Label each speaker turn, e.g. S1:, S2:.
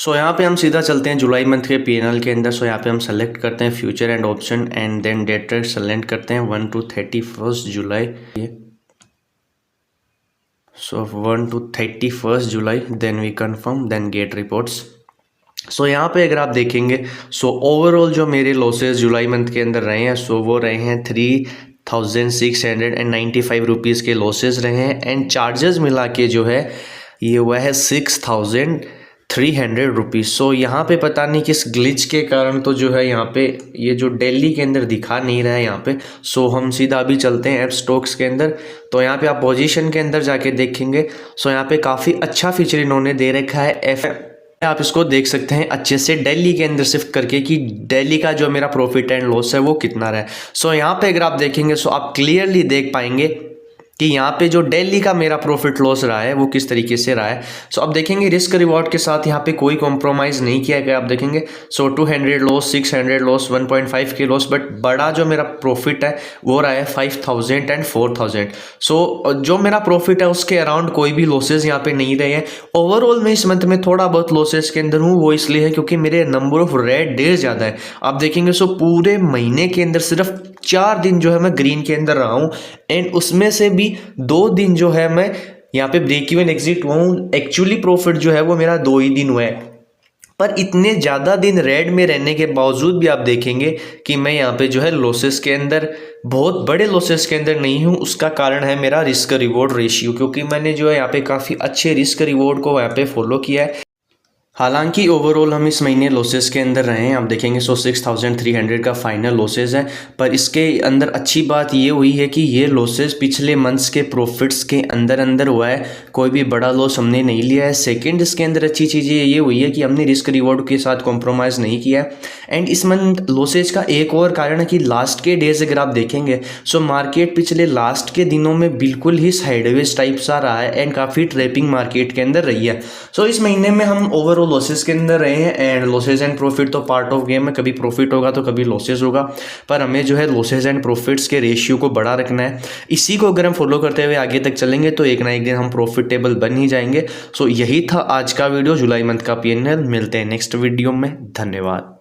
S1: सो यहाँ पे हम सीधा चलते हैं जुलाई मंथ के पीएनएल के अंदर। सो यहाँ पे हम सेलेक्ट करते हैं future and option and then date select करते हैं 1 to 31 July. So 1 to 31 July then we confirm then get reports. So यहाँ पे अगर आप देखेंगे सो ओवरऑल जो मेरे लॉसेस जुलाई मंथ के अंदर रहे हैं सो वो रहे हैं 3695 रुपीज़ के लॉसेस रहे हैं एंड चार्जेस मिला के जो है ये हुआ है 6300 रुपीज़। सो यहाँ पे पता नहीं किस ग्लिच के कारण तो जो है यहाँ पे ये जो दिल्ली के अंदर दिखा नहीं रहा है यहाँ पे। सो हम सीधा अभी चलते हैं ऐप स्टॉक्स के अंदर। तो यहाँ पे आप पोजीशन के अंदर जाके देखेंगे सो यहाँ पे काफ़ी अच्छा फीचर इन्होंने दे रखा है आप इसको देख सकते हैं अच्छे से दिल्ली के अंदर शिफ्ट करके कि दिल्ली का जो मेरा प्रॉफिट एंड लॉस है वो कितना रहा है। सो यहाँ पे अगर आप देखेंगे सो आप क्लियरली देख पाएंगे कि यहाँ पे जो दिल्ली का मेरा प्रॉफिट लॉस रहा है वो किस तरीके से रहा है। सो आप देखेंगे रिस्क रिवॉर्ड के साथ यहाँ पे कोई कॉम्प्रोमाइज़ नहीं किया गया। आप देखेंगे सो 200 लॉस, 600 लॉस, 1.5 के लॉस, बट बड़ा जो मेरा प्रॉफिट है वो रहा है 5000 एंड 4000। सो जो मेरा प्रॉफिट है उसके अराउंड कोई भी लॉसेज यहाँ पे नहीं रहे हैं। ओवरऑल मैं इस मंथ में थोड़ा बहुत लॉसेज के अंदर हूँ, वो इसलिए है क्योंकि मेरे नंबर ऑफ रेड डेज ज़्यादा है। आप देखेंगे सो पूरे महीने के अंदर सिर्फ 4 दिन जो है मैं ग्रीन के अंदर रहा हूँ एंड उसमें से भी 2 दिन जो है मैं यहाँ पे ब्रेक इवन एग्जिट हुआ हूँ। एक्चुअली प्रॉफिट जो है वो मेरा 2 ही दिन हुआ है, पर इतने ज़्यादा दिन रेड में रहने के बावजूद भी आप देखेंगे कि मैं यहाँ पे जो है लॉसेस के अंदर, बहुत बड़े लॉसेस के अंदर नहीं हूँ। उसका कारण है मेरा रिस्क रिवॉर्ड रेशियो, क्योंकि मैंने जो है यहाँ पे काफ़ी अच्छे रिस्क रिवॉर्ड को यहाँ पे फॉलो किया है। हालांकि ओवरऑल हम इस महीने लॉसेस के अंदर रहे हैं। आप देखेंगे सो 6300 का फाइनल लॉसेस है, पर इसके अंदर अच्छी बात ये हुई है कि ये लॉसेस पिछले मंथ्स के प्रॉफिट्स के अंदर अंदर हुआ है, कोई भी बड़ा लॉस हमने नहीं लिया है। सेकंड इसके अंदर अच्छी चीज़ ये हुई है कि हमने रिस्क रिवॉर्ड के साथ कॉम्प्रोमाइज़ नहीं किया। एंड इस मंथ लॉसेज का एक और कारण है कि लास्ट के डेज अगर आप देखेंगे सो मार्केट पिछले लास्ट के दिनों में बिल्कुल ही साइडवेज टाइप सा रहा है एंड काफ़ी ट्रेपिंग मार्केट के अंदर रही है। सो इस महीने में हम ओवरऑल लॉसेस के अंदर रहे हैं एंड लॉसेज एंड प्रॉफिट तो पार्ट ऑफ गेम है, कभी प्रॉफिट होगा तो कभी लॉसेज होगा, पर हमें जो है लॉसेज एंड प्रॉफिट्स के रेशियो को बड़ा रखना है। इसी को अगर हम फॉलो करते हुए आगे तक चलेंगे तो एक ना एक दिन हम प्रॉफिटेबल बन ही जाएंगे। सो यही था आज का वीडियो जुलाई मंथ का पीएनएल। मिलते हैं नेक्स्ट वीडियो में, धन्यवाद।